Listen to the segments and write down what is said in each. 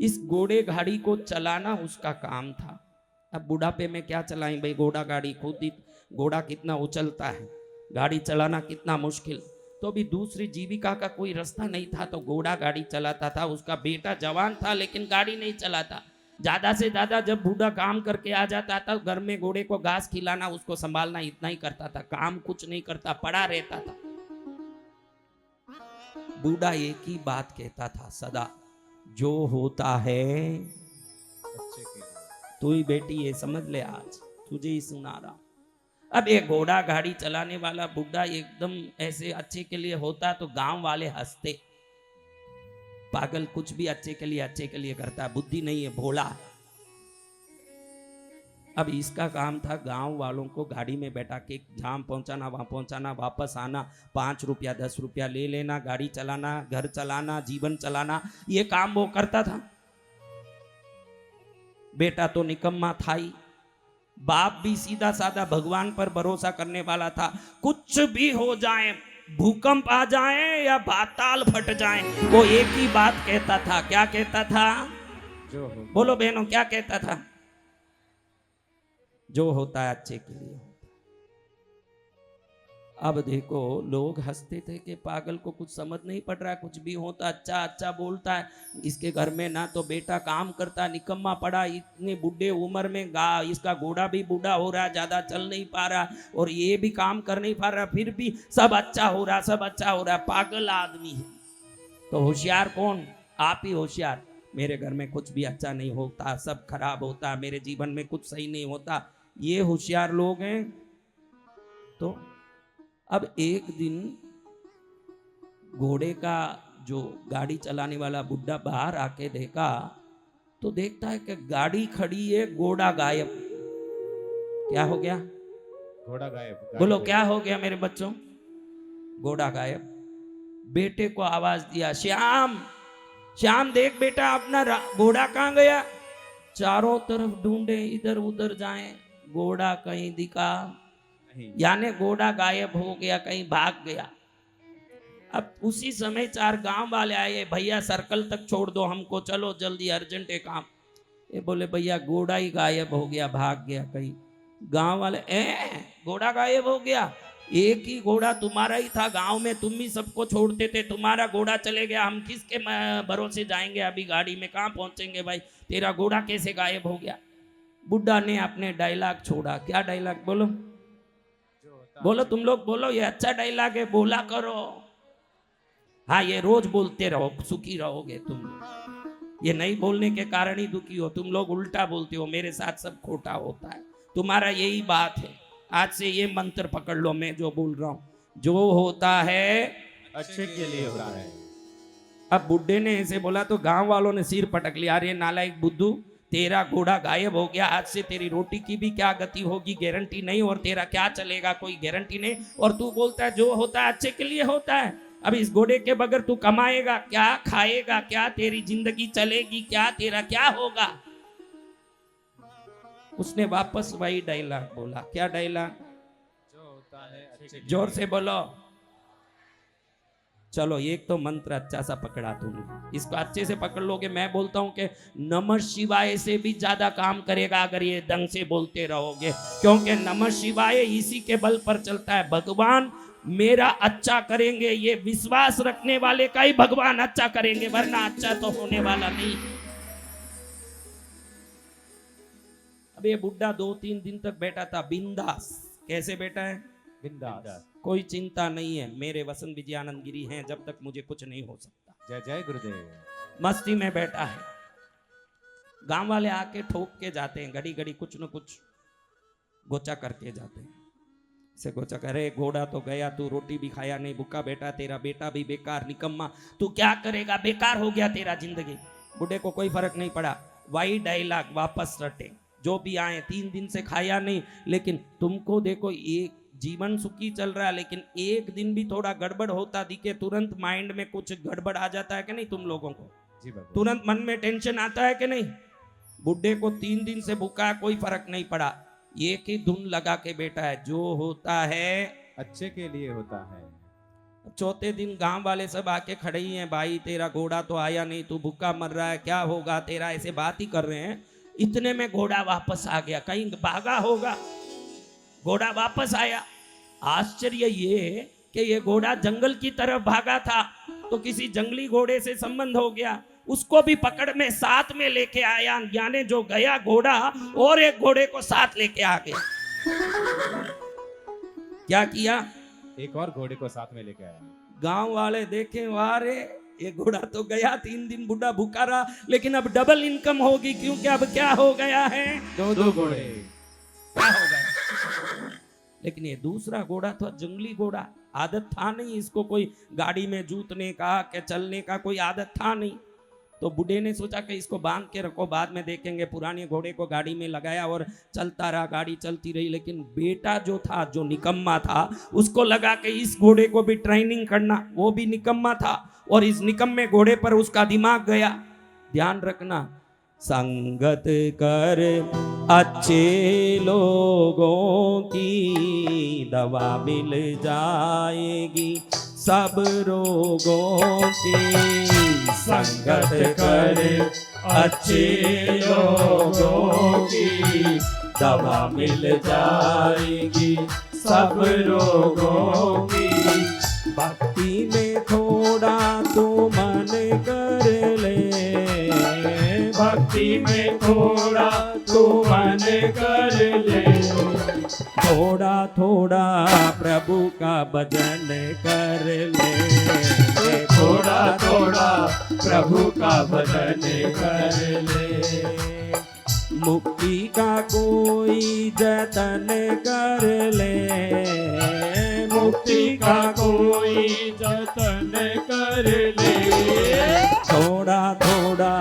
इस घोड़े गाड़ी को चलाना उसका काम था। अब बुढ़ापे में क्या चलाएं भाई, घोड़ा गाड़ी, खुद ही घोड़ा कितना उछलता है, गाड़ी चलाना कितना मुश्किल। तो भी दूसरी जीविका का कोई रास्ता नहीं था तो घोड़ा गाड़ी चलाता था। उसका बेटा जवान था लेकिन गाड़ी नहीं चलाता। ज्यादा से ज्यादा जब बूढ़ा काम करके आ जाता था घर में घोड़े को घास खिलाना, उसको संभालना, इतना ही करता था, काम कुछ नहीं करता, पड़ा रहता था। बूढ़ा एक ही बात कहता था सदा, जो होता है अच्छे के लिए। तू ही बेटी ये समझ ले, आज तुझे ही सुना रहा। अब ये घोड़ा गाड़ी चलाने वाला बुढ़ा एकदम ऐसे अच्छे के लिए होता तो गांव वाले हंसते, पागल कुछ भी अच्छे के लिए करता, बुद्धि नहीं है, भोला। अब इसका काम था गांव वालों को गाड़ी में बैठा के जहां पहुंचाना वहां पहुंचाना, वापस आना, 5 रुपया 10 रुपया ले लेना, गाड़ी चलाना, घर चलाना, जीवन चलाना, ये काम वो करता था। बेटा तो निकम्मा था ही, बाप भी सीधा साधा भगवान पर भरोसा करने वाला था। कुछ भी हो जाए, भूकंप आ जाए या पाताल फट जाए, वो एक ही बात कहता था। क्या कहता था? जो हो बोलो बहनों, क्या कहता था? जो होता है अच्छे के लिए होता है। अब देखो लोग हंसते थे कि पागल को कुछ समझ नहीं पड़ रहा है, कुछ भी होता अच्छा अच्छा बोलता है। इसके घर में ना तो बेटा काम करता, निकम्मा पड़ा, इतने बुढ़े उम्र में इसका घोड़ा भी बूढ़ा हो रहा है, ज्यादा चल नहीं पा रहा, और ये भी काम कर नहीं पा रहा, फिर भी सब अच्छा हो रहा, सब अच्छा हो रहा। पागल आदमी है। तो होशियार कौन? आप ही होशियार। मेरे घर में कुछ भी अच्छा नहीं होता, सब खराब होता, मेरे जीवन में कुछ सही नहीं होता, ये होशियार लोग हैं। तो अब एक दिन घोड़े का जो गाड़ी चलाने वाला बुड्ढा बाहर आके देखा तो देखता है कि गाड़ी खड़ी है, घोड़ा गायब। क्या हो गया? घोड़ा गायब, गाड़ी बोलो गायब। क्या हो गया मेरे बच्चों? घोड़ा गायब। बेटे को आवाज दिया, श्याम श्याम देख बेटा अपना घोड़ा कहाँ गया? चारों तरफ ढूंढे, इधर उधर जाएं, घोड़ा कहीं दिखा नहीं। यानी घोड़ा गायब हो गया, कहीं भाग गया। अब उसी समय 4 गांव वाले आए, भैया सर्कल तक छोड़ दो हमको, चलो जल्दी अर्जेंट है काम। ये बोले भैया घोड़ा ही गायब हो गया, भाग गया कहीं। गांव वाले, घोड़ा गायब हो गया? एक ही घोड़ा तुम्हारा ही था गांव में, तुम ही सबको छोड़ते थे, तुम्हारा घोड़ा चले गया, हम किसके भरोसे जाएंगे? अभी गाड़ी में कहाँ पहुंचेंगे भाई, तेरा घोड़ा कैसे गायब हो गया? बुड्ढा ने अपने डायलॉग छोड़ा। क्या डायलॉग? बोलो जो होता बोलो, अच्छे तुम लोग बोलो, ये अच्छा डायलॉग है, बोला करो। हाँ ये रोज बोलते रहो, सुखी रहोगे तुम लोग। ये नहीं बोलने के कारण ही दुखी हो तुम लोग, उल्टा बोलते हो, मेरे साथ सब खोटा होता है, तुम्हारा यही बात है। आज से ये मंत्र पकड़ लो, मैं जो बोल रहा हूं, जो होता है अच्छे के लिए होता है। अब बुड्ढे ने ऐसे बोला तो गांव वालों ने सिर पटक लिया, अरे नालायक बुद्धू, तेरा घोड़ा गायब हो गया, आज से तेरी रोटी की भी क्या गति होगी गारंटी नहीं, और तेरा क्या चलेगा कोई गारंटी नहीं, और तू बोलता है जो होता है अच्छे के लिए होता है। अब इस घोड़े के बगैर तू कमाएगा क्या, खाएगा क्या, तेरी जिंदगी चलेगी क्या, तेरा क्या होगा? उसने वापस वही डायलॉग बोला। क्या डायलॉग? जो होता है अच्छे के जोर लिए। से बोलो। चलो एक तो मंत्र अच्छा सा पकड़ा तुमने, इसको अच्छे से पकड़ लोगे। मैं बोलता हूं कि नमः शिवाय से भी ज्यादा काम करेगा अगर ये ढंग से बोलते रहोगे, क्योंकि नमः शिवाय इसी के बल पर चलता है। भगवान मेरा अच्छा करेंगे, ये विश्वास रखने वाले का ही भगवान अच्छा करेंगे, वरना अच्छा तो होने वाला नहीं। अब ये बुढ़ा 2-3 दिन तक बैठा था बिंदास। कैसे बैठा है? बिंदास। कोई चिंता नहीं है, मेरे वसंत विजयानंद गिरी हैं, जब तक मुझे कुछ नहीं हो सकता। जय जय गुरुदेव। मस्ती में बैठा है। गांव वाले आके ठोक के जाते हैं, घड़ी घड़ी कुछ न कुछ गोचा करके जाते हैं। से गोचा करे, घोड़ा तो गया, तू रोटी भी खाया नहीं, भूखा बैठा, तेरा बेटा भी बेकार, निकम्मा, तू क्या करेगा, बेकार हो गया तेरा जिंदगी। बूढ़े को कोई फर्क नहीं पड़ा, वही डायलॉग वापस रटे। जो भी आए, 3 दिन से खाया नहीं, लेकिन तुमको देखो एक जीवन सुखी चल रहा है, लेकिन एक दिन भी थोड़ा गड़बड़ होता दिखे, तुरंत माइंड में कुछ गड़बड़ आ जाता है कि नहीं? तुम लोगों को जी बाबा। तुरंत मन में टेंशन आता है कि नहीं? बुढ़े को 3 दिन से भूखा है, कोई फर्क नहीं पड़ा, एक ही धुन लगा के बैठा है, जो होता है अच्छे के लिए होता है। चौथे दिन गांव वाले सब आके खड़े ही हैं, भाई तेरा घोड़ा तो आया नहीं, तू भूखा मर रहा है, क्या होगा तेरा, ऐसे बात ही कर रहे हैं। इतने में घोड़ा वापस आ गया, कहीं भागा होगा, घोड़ा वापस आया। आश्चर्य ये कि ये घोड़ा जंगल की तरफ भागा था, तो किसी जंगली घोड़े से संबंध हो गया, उसको भी पकड़ में साथ में लेके आया। यानी जो गया घोड़ा और एक घोड़े को साथ लेके आ गया। क्या किया, एक और घोड़े को साथ में लेके आया। गांव वाले देखे, वारे ये घोड़ा तो गया, 3 दिन बूढ़ा भूखा रहा, लेकिन अब डबल इनकम होगी, क्योंकि अब क्या हो गया है, 2 घोड़े। क्या हो गया। लेकिन ये दूसरा घोड़ा था जंगली घोड़ा, आदत था नहीं इसको कोई गाड़ी में जूतने का, क्या चलने का कोई आदत था नहीं। तो बूढ़े ने सोचा कि इसको बांध के रखो, बाद में देखेंगे। पुराने घोड़े को गाड़ी में लगाया और चलता रहा, गाड़ी चलती रही। लेकिन बेटा जो था, जो निकम्मा था, उसको लगा कि इस घोड़े को भी ट्रेनिंग करना, वो भी निकम्मा था, और इस निकम्मे घोड़े पर उसका दिमाग गया। ध्यान रखना, संगत कर अच्छे लोगों की, दवा मिल जाएगी सब रोगों की। संगत कर अच्छे लोगों की, दवा मिल जाएगी सब रोगों की। भक्ति में थोड़ा तो मन कर ले, भक्ति में थोड़ा तो मन कर ले, थोड़ा थोड़ा प्रभु का भजन कर ले, थोड़ा थोड़ा प्रभु का भजन कर ले। मुक्ति का कोई जतन कर ले, मुक्ति का कोई जतन कर ले, थोड़ा थोड़ा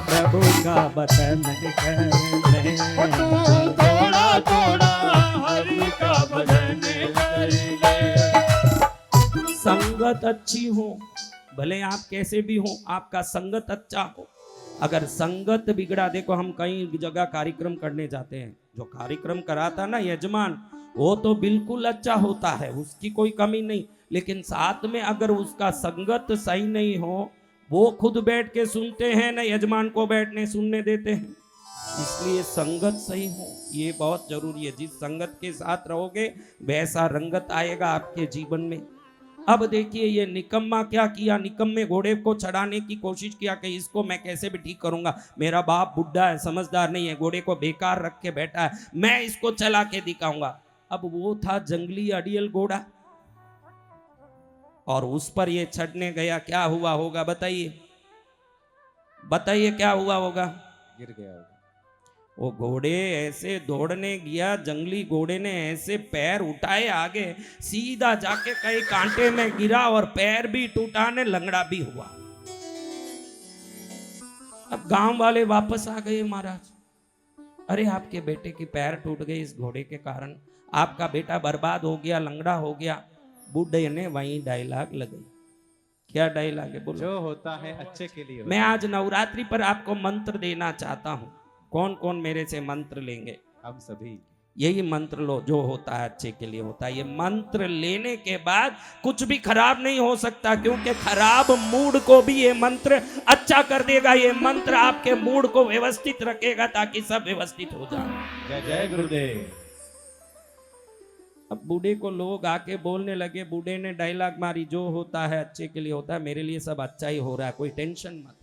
प्रभु का भजन कर ले, थोड़ा थोड़ा हरि का भजन कर ले। संगत अच्छी हो, भले आप कैसे भी हो, आपका संगत अच्छा हो। अगर संगत बिगड़ा, देखो हम कई जगह कार्यक्रम करने जाते हैं, जो कार्यक्रम कराता ना यजमान, वो तो बिल्कुल अच्छा होता है, उसकी कोई कमी नहीं, लेकिन साथ में अगर उसका संगत सही नहीं हो, वो खुद बैठ के सुनते हैं ना यजमान को बैठने सुनने देते हैं। इसलिए संगत सही हो, ये बहुत जरूरी है। जिस संगत के साथ रहोगे वैसा रंगत आएगा आपके जीवन में। अब देखिए ये निकम्मा क्या किया, निकम्मे घोड़े को चढ़ाने की कोशिश किया कि इसको मैं कैसे भी ठीक करूंगा, मेरा बाप बुढ़ा है, समझदार नहीं है, घोड़े को बेकार रख के बैठा है, मैं इसको चला के दिखाऊंगा। अब वो था जंगली अड़ियल घोड़ा, और उस पर ये चढ़ने गया, क्या हुआ होगा बताइए, बताइए क्या हुआ होगा, गिर गया होगा। वो घोड़े ऐसे दौड़ने गया, जंगली घोड़े ने ऐसे पैर उठाए आगे, सीधा जाके कई कांटे में गिरा और पैर भी टूटा ने, लंगड़ा भी हुआ। अब गांव वाले वापस आ गए, महाराज अरे आपके बेटे के पैर टूट गए इस घोड़े के कारण, आपका बेटा बर्बाद हो गया, लंगड़ा हो गया। बूढ़े ने वहीं डायलॉग लगाई, क्या डायलॉग है बोलो। जो होता है अच्छे के लिए होता मैं आज नवरात्रि पर आपको मंत्र देना चाहता हूं, कौन कौन मेरे से मंत्र लेंगे। है। हम सभी यही मंत्र लो, जो होता है अच्छे के लिए होता है। ये मंत्र लेने के बाद कुछ भी खराब नहीं हो सकता, क्योंकि खराब मूड को भी ये मंत्र अच्छा कर देगा। ये मंत्र आपके मूड को व्यवस्थित रखेगा ताकि सब व्यवस्थित हो जाए। जय जय गुरुदेव। अब बूढ़े को लोग आके बोलने लगे, बूढ़े ने डायलॉग मारी, जो होता है अच्छे के लिए होता है, मेरे लिए सब अच्छा ही हो रहा है, कोई टेंशन मत लो।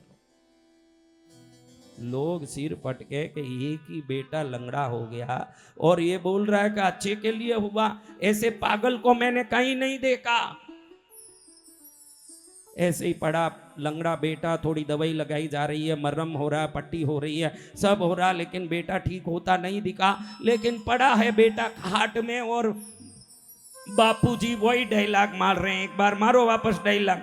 लोग सिर पटके कि एक ही बेटा लंगड़ा हो गया और ये बोल रहा है कि अच्छे के लिए हुआ, ऐसे पागल को मैंने कहीं नहीं देखा। ऐसे ही पड़ा लंगड़ा बेटा, थोड़ी दवाई लगाई जा रही है, मरहम हो रहा है, पट्टी हो रही है, सब हो रहा, लेकिन बेटा ठीक होता नहीं दिखा। लेकिन पड़ा है बेटा खाट में और बापूजी वही डायलॉग मार रहे हैं। एक बार मारो वापस डायलॉग।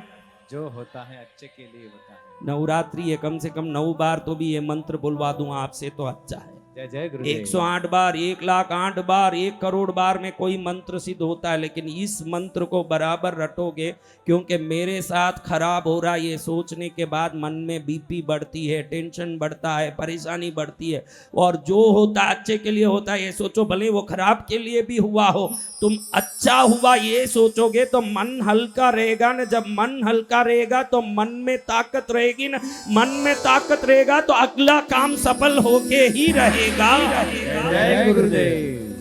जो होता है अच्छे के लिए होता है। नवरात्रि है, कम से कम 9 बार तो भी ये मंत्र बुलवा दूं आपसे तो अच्छा है। जय जय गुरुदेव। 108 बार, 1,08 बार, 1 करोड़ बार में कोई मंत्र सिद्ध होता है, लेकिन इस मंत्र को बराबर रटोगे, क्योंकि मेरे साथ खराब हो रहा है ये सोचने के बाद मन में बीपी बढ़ती है, टेंशन बढ़ता है, परेशानी बढ़ती है। और जो होता है अच्छे के लिए होता है, ये सोचो, भले वो खराब के लिए भी हुआ हो, तुम अच्छा हुआ ये सोचोगे तो मन हल्का रहेगा ना। जब मन हल्का रहेगा तो मन में ताकत रहेगी ना, मन में ताकत रहेगा तो अगला काम सफल होके ही रहेगा। जय गुरुदेव।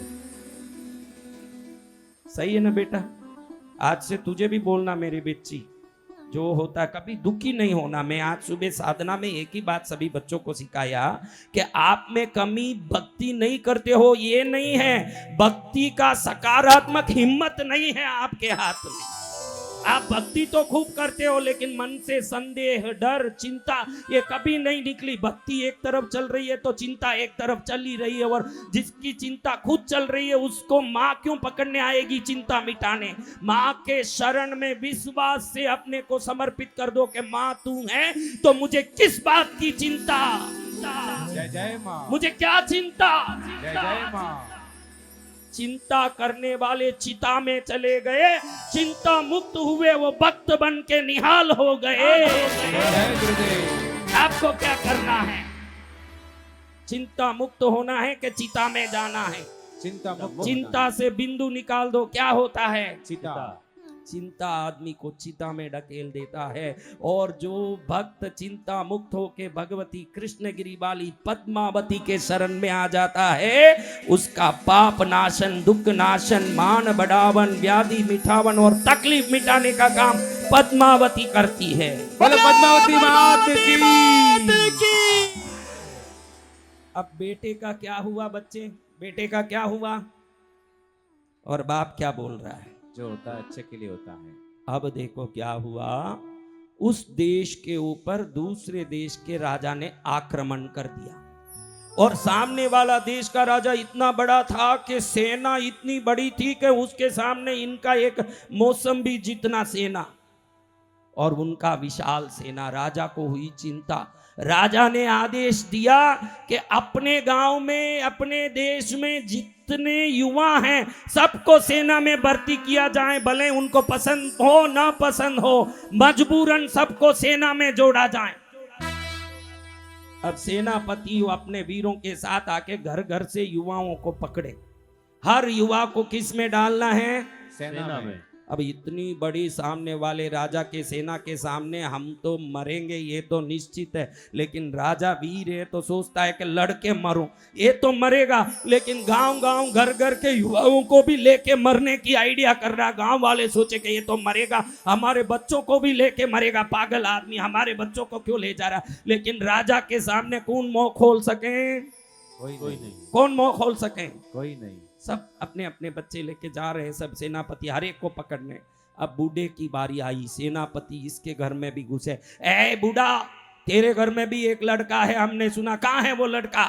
सही है ना बेटा? आज से तुझे भी बोलना मेरी बच्ची, जो होता है कभी दुखी नहीं होना। मैं आज सुबह साधना में एक ही बात सभी बच्चों को सिखाया कि आप में कमी भक्ति नहीं करते हो ये नहीं है, भक्ति का सकारात्मक हिम्मत नहीं है आपके हाथ में। आप भक्ति तो खूब करते हो, लेकिन मन से संदेह, डर, चिंता ये कभी नहीं निकली। भक्ति एक तरफ चल रही है तो चिंता एक तरफ चल ही रही है, और जिसकी चिंता खुद चल रही है उसको माँ क्यों पकड़ने आएगी चिंता मिटाने? माँ के शरण में विश्वास से अपने को समर्पित कर दो कि माँ तू है तो मुझे किस बात की चिंता, जय जय माँ। मुझे क्या चिंता। जय जय माँ। चिंता करने वाले चिता में चले गए, चिंता मुक्त हुए वो भक्त बन के निहाल हो गए। जय गुरुदेव। आपको क्या करना है? चिंता मुक्त होना है कि चिता में जाना है? चिंता मुक्त। चिंता से बिंदु निकाल दो, क्या होता है? चिता। चिंता आदमी को चिता में ढकेल देता है। और जो भक्त चिंता मुक्त होके भगवती कृष्णगिरी वाली पद्मावती के शरण में आ जाता है, उसका पाप नाशन, दुख नाशन, मान बढ़ावन, व्याधि मिठावन और तकलीफ मिटाने का काम पद्मावती करती है। बोलो पद्मावती मात की। अब बेटे का क्या हुआ बच्चे? बेटे का क्या हुआ? और बाप क्या बोल रहा है? जो होता है अच्छे के लिए होता है। अब देखो क्या हुआ, उस देश के ऊपर दूसरे देश के राजा ने आक्रमण कर दिया, और सामने वाला देश का राजा इतना बड़ा था कि सेना इतनी बड़ी थी कि उसके सामने इनका एक मौसम्बी जितना सेना, और उनका विशाल सेना। राजा को हुई चिंता। राजा ने आदेश दिया कि अपने गांव में, अपने देश में जितने युवा हैं सबको सेना में भर्ती किया जाए, भले उनको पसंद हो ना पसंद हो, मजबूरन सबको सेना में जोड़ा जाए। अब सेनापति अपने वीरों के साथ आके घर घर से युवाओं को पकड़े। हर युवा को किस में डालना है? सेना में। अब इतनी बड़ी सामने वाले राजा के सेना के सामने हम तो मरेंगे ये तो निश्चित है, लेकिन राजा वीर है तो सोचता है कि लड़के मरूं। ये तो मरेगा, लेकिन गांव गांव घर घर के युवाओं को भी लेके मरने की आइडिया कर रहा। गांव वाले सोचे कि ये तो मरेगा, हमारे बच्चों को भी लेके मरेगा, पागल आदमी हमारे बच्चों को क्यों ले जा रहा। लेकिन राजा के सामने कौन मुंह खोल सके? कोई नहीं। कौन मुंह खोल सके? कोई नहीं। सब अपने अपने बच्चे लेके जा रहे हैं, सब सेनापति हर एक को पकड़ने। अब बूढ़े की बारी आई। सेनापति इसके घर में भी घुसे। ए बूढ़ा, तेरे घर में भी एक लड़का है, हमने सुना, कहाँ है वो लड़का?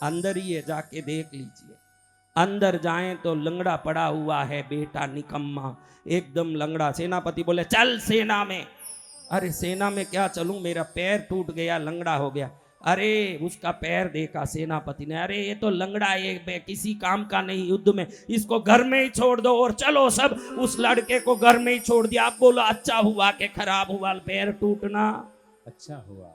अंदर ही है, जाके देख लीजिए। अंदर जाएं तो लंगड़ा पड़ा हुआ है, बेटा निकम्मा, एकदम लंगड़ा। सेनापति बोले चल सेना में। अरे सेना में क्या चलूं, मेरा पैर टूट गया, लंगड़ा हो गया। अरे उसका पैर देखा सेनापति ने, अरे ये तो लंगड़ा है, ये किसी काम का नहीं, युद्ध में इसको घर में ही छोड़ दो। और चलो सब उस लड़के को घर में ही छोड़ दिया। आप बोलो अच्छा हुआ कि खराब हुआ? पैर टूटना अच्छा हुआ।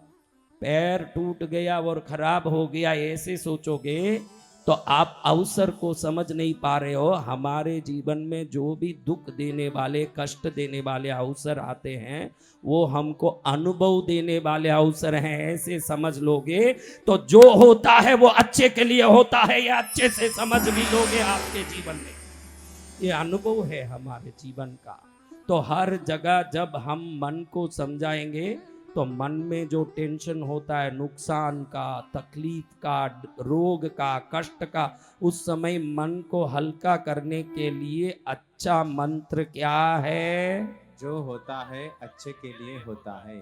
पैर टूट गया और खराब हो गया ऐसे सोचोगे तो आप अवसर को समझ नहीं पा रहे हो। हमारे जीवन में जो भी दुख देने वाले, कष्ट देने वाले अवसर आते हैं, वो हमको अनुभव देने वाले अवसर हैं, ऐसे समझ लोगे तो जो होता है वो अच्छे के लिए होता है, ये अच्छे से समझ भी लोगे आपके जीवन में। ये अनुभव है हमारे जीवन का। तो हर जगह जब हम मन को समझाएंगे तो मन में जो टेंशन होता है, नुकसान का, तकलीफ का, रोग का, कष्ट का, उस समय मन को हल्का करने के लिए अच्छा मंत्र क्या है? जो होता है अच्छे के लिए होता है।